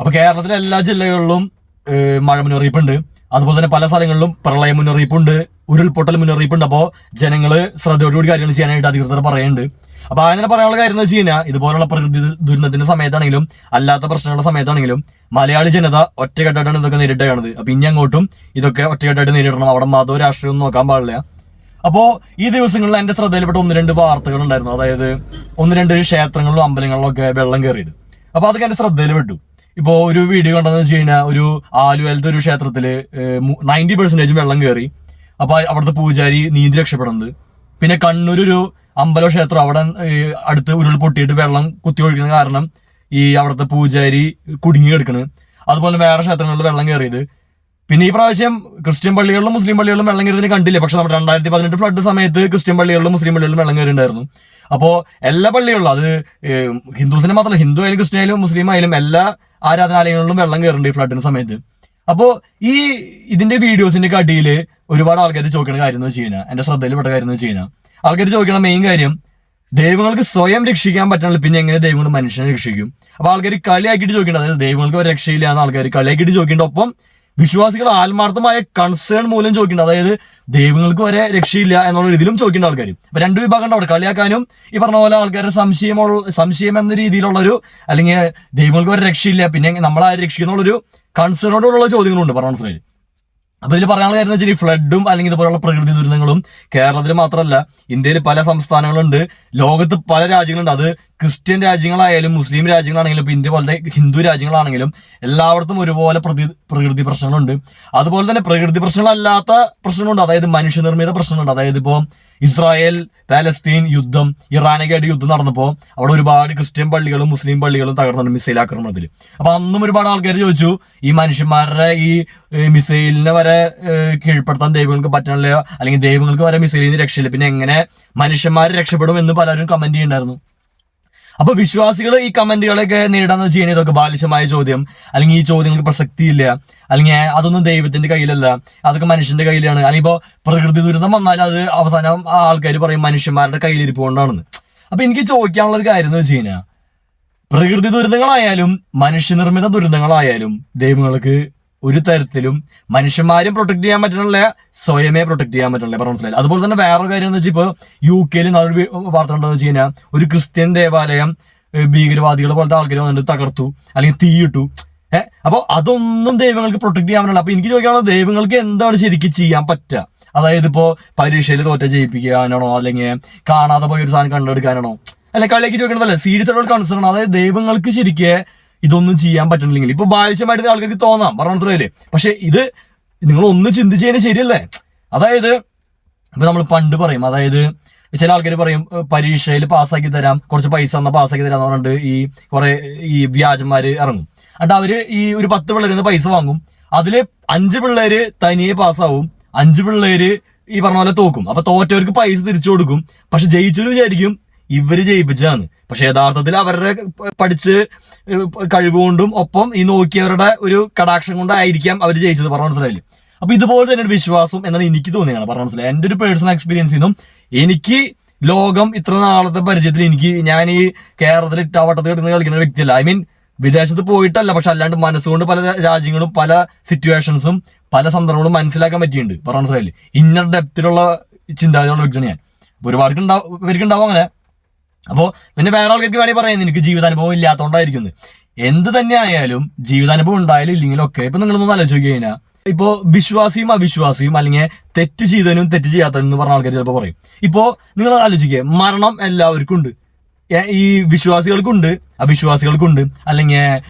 അപ്പൊ കേരളത്തിലെ എല്ലാ ജില്ലകളിലും മഴ മുന്നറിയിപ്പുണ്ട്. അതുപോലെ തന്നെ പല സ്ഥലങ്ങളിലും പ്രളയ മുന്നറിയിപ്പുണ്ട്, ഉരുൾപൊട്ടൽ മുന്നറിയിപ്പുണ്ട്. അപ്പോ ജനങ്ങള് ശ്രദ്ധയോടുകൂടി കാര്യങ്ങൾ ചെയ്യാനായിട്ട് അധികൃതർ പറയുന്നുണ്ട്. അപ്പൊ അങ്ങനെ പറയാനുള്ള കാര്യം എന്ന് വെച്ച് കഴിഞ്ഞാൽ, ഇതുപോലുള്ള പ്രകൃതി ദുരന്തത്തിന്റെ സമയത്താണെങ്കിലും അല്ലാത്ത പ്രശ്നങ്ങളുടെ സമയത്താണെങ്കിലും മലയാളി ജനത ഒറ്റക്കെട്ടായിട്ടാണ് ഇതൊക്കെ നേരിട്ടാണത്. അപ്പൊ ഇനി അങ്ങോട്ടും ഇതൊക്കെ ഒറ്റക്കെട്ടായിട്ട് നേരിടണം. അവിടെ മതവും രാഷ്ട്രീയവും നോക്കാൻ പാടില്ല. അപ്പോ ഈ ദിവസങ്ങളിൽ എന്റെ ശ്രദ്ധയിൽപ്പെട്ട 1-2 വാർത്തകൾ ഉണ്ടായിരുന്നു. അതായത് 1-2 ക്ഷേത്രങ്ങളിലും അമ്പലങ്ങളിലും ഒക്കെ വെള്ളം കയറിയത്. അപ്പൊ അതൊക്കെ എന്റെ ശ്രദ്ധയിൽപ്പെട്ടു. ഇപ്പോ ഒരു വീഡിയോ കണ്ടെന്ന് വെച്ച് കഴിഞ്ഞാൽ, ഒരു ആലുവയിലത്തെ ഒരു ക്ഷേത്രത്തില് 90% വെള്ളം കയറി. അപ്പൊ അവിടുത്തെ പൂജാരി നീന്തി രക്ഷപ്പെടുന്നത്. പിന്നെ കണ്ണൂർ ഒരു അമ്പലം ക്ഷേത്രം, അവിടെ അടുത്ത് ഉരുൾ പൊട്ടിയിട്ട് വെള്ളം കുത്തി ഒഴിക്കുന്ന കാരണം ഈ അവിടുത്തെ പൂജാരി കുടുങ്ങി കിടക്കണ്. അതുപോലെ വേറെ ക്ഷേത്രങ്ങളിൽ വെള്ളം കയറിയത്. പിന്നെ ഈ പ്രാവശ്യം ക്രിസ്ത്യൻ പള്ളികളിലും മുസ്ലിം പള്ളികളിലും വെള്ളം കയറിയതിന് കണ്ടില്ല. പക്ഷെ നമ്മുടെ 2018 ഫ്ലഡ് സമയത്ത് ക്രിസ്ത്യൻ പള്ളികളിലും മുസ്ലിം പള്ളികളിലും വെള്ളം കയറിയിട്ടുണ്ടായിരുന്നു. അപ്പോ എല്ലാ പള്ളികളിലും, അത് ഹിന്ദുസിനെ മാത്രമല്ല, ഹിന്ദു ആയാലും ക്രിസ്ത്യൻ ആയാലും മുസ്ലിം ആയാലും എല്ലാ ആരാധനാലയങ്ങളിലും വെള്ളം കയറുന്നുണ്ട് ഈ ഫ്ലഡിന് സമയത്ത്. അപ്പോ ഇതിന്റെ വീഡിയോസിന്റെ അടിയിൽ ഒരുപാട് ആൾക്കാർ ചോദിക്കുന്ന കാര്യം എന്ന് വെച്ച് കഴിഞ്ഞാൽ, എന്റെ ശ്രദ്ധയിൽപ്പെട്ട കാര്യം എന്ന് വെച്ച് കഴിഞ്ഞാൽ, ആൾക്കാർ ചോദിക്കുന്ന മെയിൻ കാര്യം, ദൈവങ്ങൾക്ക് സ്വയം രക്ഷിക്കാൻ പറ്റണില്ല, പിന്നെ എങ്ങനെ ദൈവങ്ങൾ മനുഷ്യനെ രക്ഷിക്കും? അപ്പൊ ആൾക്കാർ കളിയാക്കിയിട്ട് ചോദിക്കേണ്ടത്, അതായത് ദൈവങ്ങൾക്ക് ഒരു രക്ഷയില്ല എന്ന് ആൾക്കാർ കളിയാക്കിയിട്ട് ചോദിക്കേണ്ട, ഒപ്പം വിശ്വാസികൾ ആത്മാർത്ഥമായ കൺസേൺ മൂലം ചോദിക്കേണ്ട, അതായത് ദൈവങ്ങൾക്ക് വരെ രക്ഷയില്ല എന്നുള്ള രീതിയിലും ചോദിക്കേണ്ട ആൾക്കാർ. അപ്പൊ 2 വിഭാഗം ഉണ്ട് അവിടെ. കളിയാക്കാനും ഈ പറഞ്ഞ പോലെ ആൾക്കാരുടെ സംശയം എന്ന രീതിയിലുള്ളൊരു, അല്ലെങ്കിൽ ദൈവങ്ങൾക്ക് വരെ രക്ഷയില്ല പിന്നെ നമ്മളാരെ രക്ഷിക്കുന്നുള്ളൊരു കൺസേണോടുള്ള ചോദ്യങ്ങളുണ്ട്. പറഞ്ഞ മനസ്സിലായി. അപ്പൊ ഇതിൽ പറയാനുള്ള കാര്യം എന്ന് വെച്ചാൽ, ഈ ഫ്ലഡും അല്ലെങ്കിൽ ഇതുപോലുള്ള പ്രകൃതി ദുരന്തങ്ങളും കേരളത്തിൽ മാത്രമല്ല, ഇന്ത്യയിൽ പല സംസ്ഥാനങ്ങളുണ്ട്, ലോകത്ത് പല രാജ്യങ്ങളുണ്ട്. അത് ക്രിസ്ത്യൻ രാജ്യങ്ങളായാലും മുസ്ലിം രാജ്യങ്ങളാണെങ്കിലും ഇപ്പൊ ഇന്ത്യ പോലത്തെ ഹിന്ദു രാജ്യങ്ങളാണെങ്കിലും എല്ലായിടത്തും ഒരുപോലെ പ്രകൃതി പ്രശ്നങ്ങളുണ്ട്. അതുപോലെ തന്നെ പ്രകൃതി പ്രശ്നങ്ങളല്ലാത്ത പ്രശ്നങ്ങളുണ്ട്, അതായത് മനുഷ്യനിർമ്മിത പ്രശ്നങ്ങളുണ്ട്. അതായത് ഇപ്പോ ഇസ്രായേൽ പാലസ്തീൻ യുദ്ധം, ഇറാനൊക്കെ ആയിട്ട് യുദ്ധം നടന്നപ്പോൾ അവിടെ ഒരുപാട് ക്രിസ്ത്യൻ പള്ളികളും മുസ്ലിം പള്ളികളും തകർന്നു മിസൈൽ ആക്രമണത്തിൽ. അപ്പൊ അന്നും ഒരുപാട് ആൾക്കാർ ചോദിച്ചു, ഈ മനുഷ്യന്മാരുടെ ഈ മിസൈലിനെ വരെ കീഴ്പ്പെടുത്താൻ ദൈവങ്ങൾക്ക് പറ്റണില്ല, അല്ലെങ്കിൽ ദൈവങ്ങൾക്ക് വരെ മിസൈലിൽ നിന്ന് രക്ഷയില്ല, പിന്നെ എങ്ങനെ മനുഷ്യന്മാർ രക്ഷപ്പെടും എന്ന് പലരും കമന്റ് ചെയ്യുന്നുണ്ടായിരുന്നു. അപ്പൊ വിശ്വാസികൾ ഈ കമന്റുകളൊക്കെ നേരിടാന്ന് വെച്ച് കഴിഞ്ഞാൽ, ഇതൊക്കെ ബാലിശമായ ചോദ്യം, അല്ലെങ്കിൽ ഈ ചോദ്യങ്ങൾക്ക് പ്രസക്തിയില്ല, അല്ലെങ്കിൽ അതൊന്നും ദൈവത്തിന്റെ കയ്യിലല്ല, അതൊക്കെ മനുഷ്യന്റെ കയ്യിലാണ്. അല്ലെങ്കിൽ ഇപ്പോ പ്രകൃതി ദുരന്തം വന്നാൽ അത് അവസാനം ആൾക്കാർ പറയും മനുഷ്യന്മാരുടെ കയ്യിലിരിപ്പ് കൊണ്ടാണെന്ന്. അപ്പൊ എനിക്ക് ചോദിക്കാനുള്ള ഒരു കാര്യം എന്ന് വെച്ച് കഴിഞ്ഞാൽ, പ്രകൃതി ദുരന്തങ്ങളായാലും മനുഷ്യനിർമ്മിത ദുരന്തങ്ങളായാലും ദൈവങ്ങൾക്ക് ഒരു തരത്തിലും മനുഷ്യന്മാരും പ്രൊട്ടക്ട് ചെയ്യാൻ പറ്റണില്ല, സ്വയമേ പ്രൊട്ടക്ട് ചെയ്യാൻ പറ്റണില്ല. പറഞ്ഞ മനസ്സിലായി. അതുപോലെ തന്നെ വേറൊരു കാര്യം എന്ന് വെച്ചാൽ, ഇപ്പൊ UK നല്ലൊരു വാർത്ത ഉണ്ടെന്ന് വെച്ച് കഴിഞ്ഞാൽ, ഒരു ക്രിസ്ത്യൻ ദേവാലയം ഭീകരവാദികളെ പോലത്തെ ആൾക്കാർ വന്നിട്ട് തകർത്തു, അല്ലെങ്കിൽ തീയിട്ടു. അപ്പൊ അതൊന്നും ദൈവങ്ങൾക്ക് പ്രൊട്ടക്ട് ചെയ്യാൻ പറ്റില്ല. അപ്പൊ എനിക്ക് ചോദിക്കാനുള്ളത്, ദൈവങ്ങൾക്ക് എന്താണ് ശരിക്കും ചെയ്യാൻ പറ്റുക? അതായത് ഇപ്പോ പരീക്ഷയിൽ തോറ്റ ജയിപ്പിക്കാനാണോ, അല്ലെങ്കിൽ കാണാതെ പോയ ഒരു സാധനം കണ്ടെടുക്കാനാണോ? അല്ലെ കളിയാക്കി ചോദിക്കണതല്ലേ, സീരിയസ് ആയിട്ടുള്ള കൺസേൺ ആണ്. അതായത് ദൈവങ്ങൾക്ക് ശരിക്കും ഇതൊന്നും ചെയ്യാൻ പറ്റണില്ലെങ്കിൽ, ഇപ്പൊ ബാലിശമായിട്ട് ആൾക്കാർക്ക് തോന്നാം, പറഞ്ഞ മനസ്സിലായില്ലേ? പക്ഷെ ഇത് നിങ്ങൾ ഒന്ന് ചിന്തിച്ച് കഴിഞ്ഞാൽ ശരിയല്ലേ? അതായത് ഇപ്പൊ നമ്മൾ പണ്ട് പറയും, അതായത് ചില ആൾക്കാർ പറയും, പരീക്ഷയിൽ പാസ്സാക്കി തരാം, കുറച്ച് പൈസ തന്നാൽ പാസ്സാക്കി തരാന്ന് പറഞ്ഞിട്ട് ഈ വ്യാജന്മാര് ഇറങ്ങും. എന്നിട്ട് അവര് ഈ ഒരു 10 പിള്ളേരിൽ നിന്ന് പൈസ വാങ്ങും. അതില് 5 പിള്ളേര് തനിയെ പാസ്സാവും, 5 പിള്ളേര് ഈ പറഞ്ഞ പോലെ തോക്കും. അപ്പൊ തോറ്റവർക്ക് പൈസ തിരിച്ചു കൊടുക്കും. പക്ഷെ ജയിച്ചൊരു വിചാരിക്കും ഇവര് ജയിപ്പിച്ചാന്ന്. പക്ഷെ യഥാർത്ഥത്തിൽ അവരുടെ പഠിച്ച് കഴിവുകൊണ്ടും ഒപ്പം ഈ നോക്കിയവരുടെ ഒരു കടാക്ഷം കൊണ്ടായിരിക്കാം അവർ ജയിച്ചത്. പറഞ്ഞ മനസ്സിലായില്ലേ? അപ്പൊ ഇതുപോലെ തന്നെ ഒരു വിശ്വാസം എന്നാണ് എനിക്ക് തോന്നിയാണ്. പറഞ്ഞ മനസ്സിലായി. എന്റെ ഒരു പേഴ്സണൽ എക്സ്പീരിയൻസിൽ നിന്നും എനിക്ക് ലോകം ഇത്ര നാളത്തെ പരിചയത്തിൽ ഞാൻ ഈ കേരളത്തിൽ ഇട്ടാവട്ടത്തിൽ കിടന്ന് കളിക്കുന്ന വ്യക്തിയല്ല. ഐ മീൻ വിദേശത്ത് പോയിട്ടല്ല, പക്ഷെ അല്ലാണ്ട് മനസ്സുകൊണ്ട് പല രാജ്യങ്ങളും പല സിറ്റുവേഷൻസും പല സന്ദർഭങ്ങളും മനസ്സിലാക്കാൻ പറ്റിയിട്ടുണ്ട്. പറഞ്ഞ മനസ്സിലായില്ലേ? ഇന്നർ ഡെപ്തിലുള്ള ചിന്താഗതിയുള്ള വ്യക്തിയാണ് ഞാൻ. അപ്പൊ ഒരുപാട് ഇവർക്കുണ്ടാവും അങ്ങനെ. അപ്പോ പിന്നെ വേറെ ആൾക്കാർക്ക് വേണമെങ്കിൽ പറയാം, എനിക്ക് ജീവിതാനുഭവം ഇല്ലാത്തതുകൊണ്ടായിരിക്കുന്നത്. എന്ത് തന്നെ ആയാലും ജീവിതാനുഭവം ഉണ്ടായാലും ഇല്ലെങ്കിലും ഒക്കെ ഇപ്പൊ നിങ്ങളൊന്നും ആലോചിച്ച് കഴിഞ്ഞാൽ, ഇപ്പോ വിശ്വാസിയും അവിശ്വാസിയും അല്ലെങ്കിൽ തെറ്റ് ചെയ്തവനും തെറ്റ് ചെയ്യാത്തവനും എന്ന് പറഞ്ഞ ആൾക്കാർ ചിലപ്പോൾ പറയും. ഇപ്പോ നിങ്ങൾ ആലോചിക്കുക, മരണം എല്ലാവർക്കും ഉണ്ട്. ഈ വിശ്വാസികൾക്കുണ്ട് അവിശ്വാസികൾക്കുണ്ട്. അല്ലെങ്കിൽ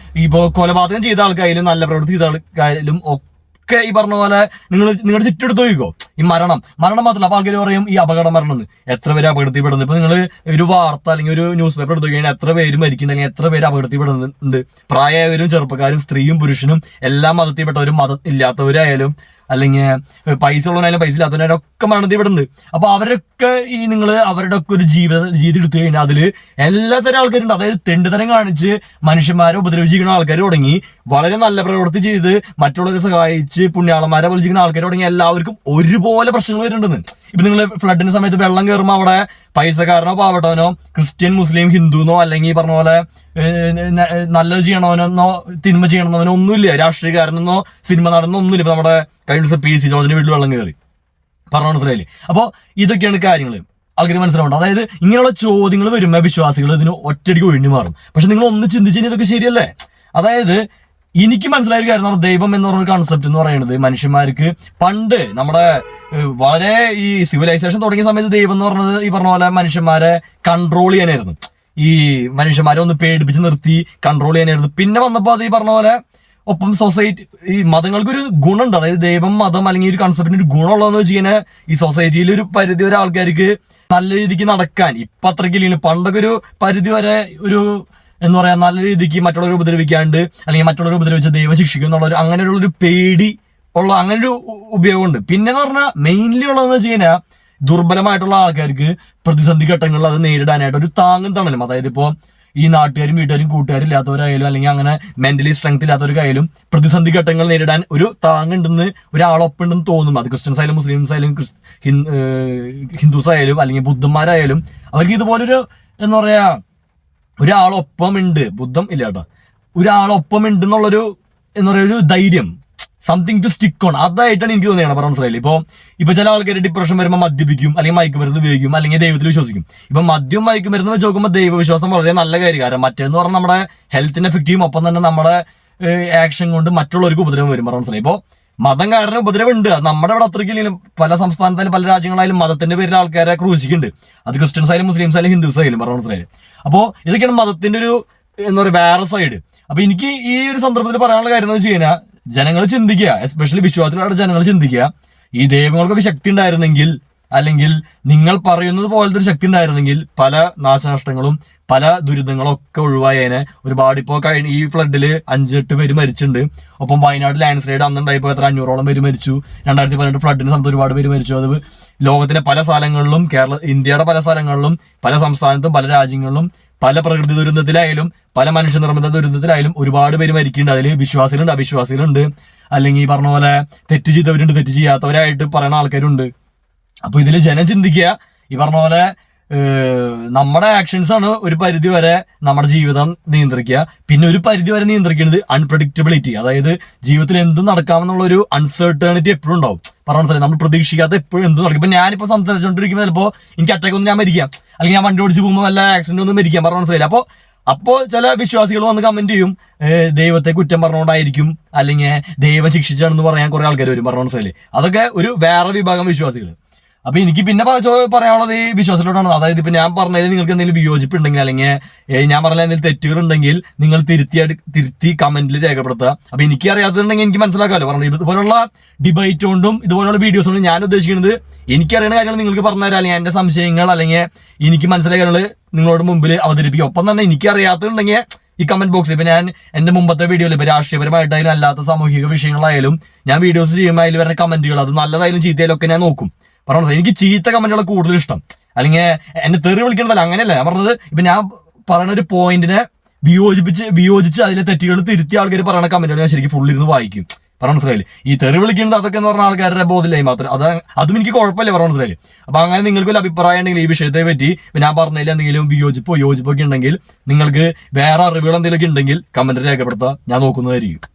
ഇപ്പോ കൊലപാതകം ചെയ്ത ആൾക്കായാലും നല്ല പ്രവൃത്തി ചെയ്ത ആൾക്കായാലും ഒക്കെ ഈ പറഞ്ഞ പോലെ നിങ്ങളുടെ ചുറ്റെടുത്ത് നോക്കിക്കോ, ഈ മരണം മാത്രമല്ല. അപ്പൊ ആൾക്കാർ പറയും ഈ അപകട മരണം എന്ന്. എത്ര പേര് അപകടത്തിൽപ്പെടുന്നത്? ഇപ്പൊ നിങ്ങൾ ഒരു വാർത്ത അല്ലെങ്കിൽ ഒരു ന്യൂസ് പേപ്പർ എടുത്തു കഴിഞ്ഞാൽ എത്ര പേര് മരിക്കുന്നുണ്ട്, എത്ര പേര് അപകടത്തിൽപ്പെടുന്നുണ്ട്. പ്രായമായവരും ചെറുപ്പക്കാരും സ്ത്രീയും പുരുഷനും എല്ലാ മതത്തിൽപ്പെട്ടവരും മതം ഇല്ലാത്തവരായാലും അല്ലെങ്കിൽ പൈസ ഉള്ളവനായാലും പൈസ ഇല്ലാത്തവനായാലും ഒക്കെ മരണത്തിൽപ്പെടുന്നുണ്ട്. അപ്പൊ അവരൊക്കെ നിങ്ങൾ അവരുടെ ഒക്കെ ഒരു രീതി എടുത്തു കഴിഞ്ഞാൽ അതില് എല്ലാത്തരം ആൾക്കാരുണ്ട്. അതായത് തെണ്ടുതരം കാണിച്ച് മനുഷ്യന്മാരെ ഉപദ്രവിച്ചിരിക്കുന്ന ആൾക്കാർ തുടങ്ങി വളരെ നല്ല പ്രവൃത്തി ചെയ്ത് മറ്റുള്ളവരെ സഹായിച്ച് പുണ്യാളന്മാരെ വിളിച്ചിരിക്കുന്ന ആൾക്കാർ തുടങ്ങി എല്ലാവർക്കും ഒരുപോലെ പ്രശ്നങ്ങൾ വരുന്നുണ്ടെന്ന്. ഇപ്പൊ നിങ്ങൾ ഫ്ലഡിന്റെ സമയത്ത് വെള്ളം കയറുമ്പോൾ അവിടെ പൈസക്കാരനോ പാവട്ടവനോ ക്രിസ്ത്യൻ മുസ്ലിം ഹിന്ദുന്നോ അല്ലെങ്കിൽ പറഞ്ഞ പോലെ നല്ലത് ചെയ്യണവനോ തിന്മ ചെയ്യണമെന്നോ ഒന്നുമില്ല, രാഷ്ട്രീയക്കാരനെന്നോ സിനിമ നടന്നോ ഒന്നുമില്ല. ഇപ്പൊ നമ്മുടെ കഴിഞ്ഞ ദിവസം PC ജോർജിന്റെ വീട്ടിൽ വെള്ളം കയറി, പറഞ്ഞ മനസ്സിലായില്ലേ? അപ്പൊ ഇതൊക്കെയാണ് കാര്യങ്ങൾ ആൾക്കാർ മനസ്സിലാവുണ്ട്. അതായത് ഇങ്ങനെയുള്ള ചോദ്യങ്ങൾ വരുമ്പോൾ വിശ്വാസികൾ ഇതിന് ഒറ്റയടിക്ക് ഒഴിഞ്ഞു മാറും. പക്ഷെ നിങ്ങൾ ഒന്ന് ചിന്തിച്ചു ഇതൊക്കെ ശരിയല്ലേ? അതായത് എനിക്ക് മനസ്സിലായ ഒരു കാര്യം, ദൈവം എന്ന് പറഞ്ഞ കൺസെപ്റ്റ് എന്ന് പറയുന്നത് മനുഷ്യന്മാർക്ക് പണ്ട് നമ്മുടെ വളരെ ഈ സിവിലൈസേഷൻ തുടങ്ങിയ സമയത്ത് ദൈവം എന്ന് പറഞ്ഞത് ഈ പറഞ്ഞ പോലെ മനുഷ്യന്മാരെ കൺട്രോൾ ചെയ്യാനായിരുന്നു, ഈ മനുഷ്യന്മാരെ ഒന്ന് പേടിപ്പിച്ച് നിർത്തി കൺട്രോൾ ചെയ്യാനായിരുന്നു. പിന്നെ വന്നപ്പോൾ അത് ഈ പറഞ്ഞ പോലെ ഒപ്പം സൊസൈറ്റി ഈ മതങ്ങൾക്കൊരു ഗുണമുണ്ട്. അതായത് ദൈവം മതം അല്ലെങ്കിൽ ഒരു കൺസെപ്റ്റിന് ഒരു ഗുണമുള്ളതെന്ന് വെച്ച് കഴിഞ്ഞാൽ ഈ സൊസൈറ്റിയിൽ ഒരു പരിധി വരെ ആൾക്കാർക്ക് നല്ല രീതിക്ക് നടക്കാൻ, ഇപ്പൊ അത്രയ്ക്കില്ലെങ്കിൽ പണ്ടൊക്കെ ഒരു പരിധി വരെ ഒരു എന്ന് പറയാ നല്ല രീതിക്ക് മറ്റുള്ളവരെ ഉപദ്രവിക്കാണ്ട് അല്ലെങ്കിൽ മറ്റുള്ളവരെ ഉപദ്രവിച്ച് ദൈവം ശിക്ഷിക്കും എന്നുള്ള അങ്ങനെയുള്ളൊരു പേടി ഉള്ള അങ്ങനെ ഒരു ഉപയോഗമുണ്ട്. പിന്നെ എന്ന് പറഞ്ഞാൽ മെയിൻലി ഉള്ളതെന്ന് വെച്ച് കഴിഞ്ഞാൽ ദുർബലമായിട്ടുള്ള ആൾക്കാർക്ക് പ്രതിസന്ധി ഘട്ടങ്ങളിൽ അത് നേരിടാനായിട്ട് ഒരു താങ്ങും തണലും. അതായത് ഇപ്പോ ഈ നാട്ടുകാരും വീട്ടുകാരും കൂട്ടുകാരും ഇല്ലാത്തവരായാലും അല്ലെങ്കിൽ അങ്ങനെ മെന്റലി സ്ട്രെങ്ത് ഇല്ലാത്തവർക്കായാലും പ്രതിസന്ധി ഘട്ടങ്ങൾ നേരിടാൻ ഒരു താങ്ങുണ്ടെന്ന് ഒരാളൊപ്പുണ്ടെന്ന് തോന്നും. അത് ക്രിസ്ത്യൻസ് ആയാലും മുസ്ലിംസ് ആയാലും ഹിന്ദുസ് ആയാലും അല്ലെങ്കിൽ ബുദ്ധന്മാരായാലും അവർക്ക് ഇതുപോലൊരു എന്താ പറയാ ഒരാളൊപ്പം ഉണ്ട്. ബുദ്ധം ഇല്ല കേട്ടോ, ഒരാളൊപ്പം ഉണ്ട് എന്നുള്ളൊരു എന്താ പറയുക ഒരു ധൈര്യം, സംതിങ് ടു സ്റ്റിക്ക് ഓൺ, അതായിട്ടാണ് എനിക്ക് തോന്നിയാണ്. പറഞ്ഞ മനസ്സിലായില്ലേ? ഇപ്പൊ ചില ആൾക്കാർ ഡിപ്രഷൻ വരുമ്പോൾ മദ്യപിക്കും അല്ലെങ്കിൽ മയക്കുമരുന്ന് ഉപയോഗിക്കും അല്ലെങ്കിൽ ദൈവത്തിൽ വിശ്വസിക്കും. ഇപ്പൊ മദ്യം മയക്കുമരുന്ന് വെച്ച് നോക്കുമ്പോൾ ദൈവവിശ്വാസം വളരെ നല്ല കാര്യം. കാരണം മറ്റേന്ന് പറഞ്ഞാൽ നമ്മുടെ ഹെൽത്തിന് എഫക്ട് ചെയ്യും, ഒപ്പം തന്നെ നമ്മുടെ ആക്ഷൻ കൊണ്ട് മറ്റുള്ളവർക്ക് ഉപദ്രവം വരും. പറഞ്ഞ മനസ്സിലായി? ഇപ്പൊ മതം കാരണം ഉപദ്രവം ഉണ്ട്. നമ്മുടെ ഇവിടെ അത്രയ്ക്കില്ലെങ്കിലും പല സംസ്ഥാനത്തായാലും പല രാജ്യങ്ങളായാലും മതത്തിന്റെ പേരിൽ ആൾക്കാരെ ക്രൂശിക്കുന്നുണ്ട്. അത് ക്രിസ്ത്യൻസ് ആയാലും മുസ്ലിംസ് ആയാലും ഹിന്ദുസ് ആയാലും. പറഞ്ഞ മനസ്സിലായി? അപ്പോ ഇതൊക്കെയാണ് മതത്തിന്റെ ഒരു എന്താ പറയുക വേറെ സൈഡ്. അപ്പൊ എനിക്ക് ഈ ഒരു സന്ദർഭത്തിൽ പറയാനുള്ള കാര്യം എന്ന് വെച്ച് കഴിഞ്ഞാൽ ജനങ്ങൾ ചിന്തിക്കുക, എസ്പെഷ്യലി വിശ്വാസത്തിലുള്ള ജനങ്ങൾ ചിന്തിക്കുക, ഈ ദൈവങ്ങൾക്കൊക്കെ ശക്തി ഉണ്ടായിരുന്നെങ്കിൽ അല്ലെങ്കിൽ നിങ്ങൾ പറയുന്നത് പോലത്തെ ഒരു ശക്തി ഉണ്ടായിരുന്നെങ്കിൽ പല നാശനഷ്ടങ്ങളും പല ദുരിതങ്ങളും ഒക്കെ ഒഴിവായേനെ. ഒരുപാട് ഇപ്പോൾ കഴിഞ്ഞ ഈ ഫ്ലഡില് 5-8 പേര് മരിച്ചിട്ടുണ്ട്. ഒപ്പം വയനാട് ലാൻഡ് സ്ലൈഡ് അന്നുണ്ടായപ്പോൾ 500ഓളം പേര് മരിച്ചു. 2018 ഫ്ലഡിന് സമയത്ത് ഒരുപാട് പേര് മരിച്ചു. അത് ലോകത്തിലെ പല സ്ഥലങ്ങളിലും ഇന്ത്യയുടെ പല സ്ഥലങ്ങളിലും പല സംസ്ഥാനത്തും പല രാജ്യങ്ങളിലും പല പ്രകൃതി ദുരന്തത്തിലായാലും പല മനുഷ്യനിർമ്മിത ദുരന്തത്തിലായാലും ഒരുപാട് പേര് മരിക്കുന്നുണ്ട്. അതിൽ വിശ്വാസികളുണ്ട്, അവിശ്വാസികളുണ്ട്, അല്ലെങ്കിൽ ഈ പറഞ്ഞ പോലെ തെറ്റ് ചെയ്തവരുണ്ട്, തെറ്റ് ചെയ്യാത്തവരായിട്ട് പറയുന്ന ആൾക്കാരുണ്ട്. അപ്പൊ ഇതിൽ ജനം ചിന്തിക്കുക, ഈ പറഞ്ഞ പോലെ നമ്മുടെ ആക്ഷൻസ് ആണ് ഒരു പരിധി വരെ നമ്മുടെ ജീവിതം നിയന്ത്രിക്കുക. പിന്നെ ഒരു പരിധി വരെ നിയന്ത്രിക്കുന്നത് അൺപ്രഡിക്റ്റബിലിറ്റി, അതായത് ജീവിതത്തിൽ എന്തും നടക്കാമെന്നുള്ള ഒരു അൺസർട്ടേണിറ്റി എപ്പോഴും ഉണ്ടാവും. പറഞ്ഞാൽ നമ്മൾ പ്രതീക്ഷിക്കാത്ത എപ്പോഴും എന്തും നടക്കും. ഇപ്പൊ ഞാനിപ്പോ സംസാരിച്ചുകൊണ്ടിരിക്കുമ്പോൾ ചിലപ്പോൾ എനിക്ക് അറ്റാക്ക് ഒന്നും ഞാൻ മരിക്കാം, അല്ലെങ്കിൽ ഞാൻ വണ്ടി ഓടിച്ച് പോകുമ്പോൾ വല്ല ആക്സിഡന്റ് ഒന്നും മരിക്കാം. പറഞ്ഞ മനസ്സിലായില്ല? അപ്പോ ചില വിശ്വാസികൾ വന്ന് കമന്റ് ചെയ്യും, ദൈവത്തെ കുറ്റം പറഞ്ഞുകൊണ്ടായിരിക്കും അല്ലെങ്കിൽ ദൈവം ശിക്ഷിച്ചാണെന്ന് പറയാൻ കുറെ ആൾക്കാർ വരും. പറഞ്ഞ മനസ്സിലായില്ലേ? അതൊക്കെ ഒരു വേറെ വിഭാഗം വിശ്വാസികൾ. അപ്പൊ എനിക്ക് പിന്നെ പറയാനുള്ളത് ഈ വിശ്വാസത്തിലോട്ടാണ്. അതായത് ഇപ്പൊ ഞാൻ പറഞ്ഞതിൽ നിങ്ങൾക്ക് എന്തെങ്കിലും വിയോജിപ്പ് ഉണ്ടെങ്കിൽ അല്ലെങ്കിൽ ഞാൻ പറഞ്ഞ എന്തെങ്കിലും തെറ്റുകൾ ഉണ്ടെങ്കിൽ നിങ്ങൾ തിരുത്തി കമന്റിൽ രേഖപ്പെടുത്തുക. അപ്പൊ എനിക്ക് അറിയാത്തതുണ്ടെങ്കിൽ എനിക്ക് മനസ്സിലാക്കാമല്ലോ. പറഞ്ഞു ഇതുപോലുള്ള ഡിബേറ്റ് കൊണ്ടും ഇതുപോലുള്ള വീഡിയോസ് കൊണ്ടും ഞാൻ ഉദ്ദേശിക്കുന്നത് എനിക്കറിയുന്ന കാര്യങ്ങൾ നിങ്ങൾക്ക് പറഞ്ഞുതരാം, അല്ലെങ്കിൽ എന്റെ സംശയങ്ങൾ അല്ലെങ്കിൽ എനിക്ക് മനസ്സിലായ കാര്യങ്ങൾ നിങ്ങളോട് മുമ്പിൽ അവതരിപ്പിക്കും. ഒപ്പം തന്നെ എനിക്ക് അറിയാത്തതുണ്ടെങ്കിൽ ഈ കമന്റ് ബോക്സിൽ ഇപ്പൊ ഞാൻ എന്റെ മുമ്പത്തെ വീഡിയോയിൽ ഇപ്പൊ രാഷ്ട്രീയപരമായിട്ടായാലും അല്ലാത്ത സാമൂഹിക വിഷയങ്ങളായാലും ഞാൻ വീഡിയോസ് ചെയ്യുമ്പോൾ അതിൽ വരുന്ന കമന്റുകൾ അത് നല്ലതായാലും ചീത്തയായാലും ഒക്കെ ഞാൻ നോക്കും. പറഞ്ഞത് എനിക്ക് ചീത്ത കമന്റുകളെ കൂടുതൽ ഇഷ്ടം, അല്ലെങ്കിൽ എന്നെ തെറി വിളിക്കണതല്ല, അങ്ങനെയല്ല ഞാൻ പറഞ്ഞത്. ഇപ്പൊ ഞാൻ പറയുന്ന ഒരു പോയിന്റിനെ വിയോജിച്ച് അതിലെ തെറ്റുകൾ തിരുത്തിയ ആൾക്കാർ പറയുന്ന കമന്റുകൾ ഞാൻ ശരിക്കും ഫുള്ളിരുന്ന് വായിക്കും. പറഞ്ഞ മനസ്സിലായില്ലേ? ഈ തെറി വിളിക്കുന്നത് അതൊക്കെ എന്ന് പറഞ്ഞ ആൾക്കാരുടെ ബോധമില്ലായി മാത്രം അതും എനിക്ക് കുഴപ്പമില്ല. പറഞ്ഞ മനസ്സിലായില്ലേ? അപ്പൊ അങ്ങനെ നിങ്ങൾക്ക് ഒരു അഭിപ്രായം ഉണ്ടെങ്കിൽ ഈ വിഷയത്തെ പറ്റി ഞാൻ പറഞ്ഞതിൽ എന്തെങ്കിലും യോജിപ്പൊക്കെ ഉണ്ടെങ്കിൽ നിങ്ങൾക്ക് വേറെ അറിവുകൾ എന്തെങ്കിലുമൊക്കെ ഉണ്ടെങ്കിൽ കമന്റിൽ രേഖപ്പെടുത്താം, ഞാൻ നോക്കുന്നതായിരിക്കും.